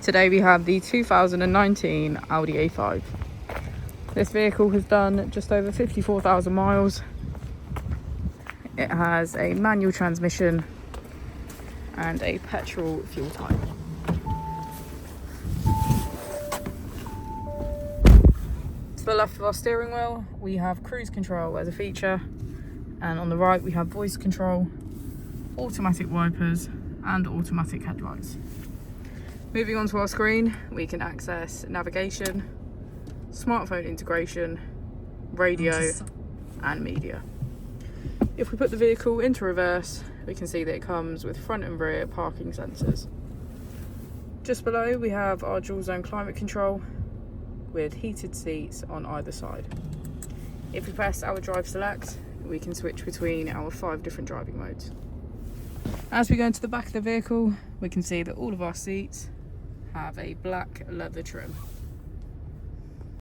Today we have the 2019 Audi A5. This vehicle has done just over 54,000 miles. It has a manual transmission and a petrol fuel type. To the left of our steering wheel, we have cruise control as a feature, and on the right we have voice control, automatic wipers and automatic headlights. Moving on to our screen, we can access navigation, smartphone integration, radio and media. If we put the vehicle into reverse, we can see that it comes with front and rear parking sensors. Just below we have our dual zone climate control with heated seats on either side. If we press our drive select, we can switch between our 5 different driving modes. As we go into the back of the vehicle, we can see that all of our seats have a black leather trim.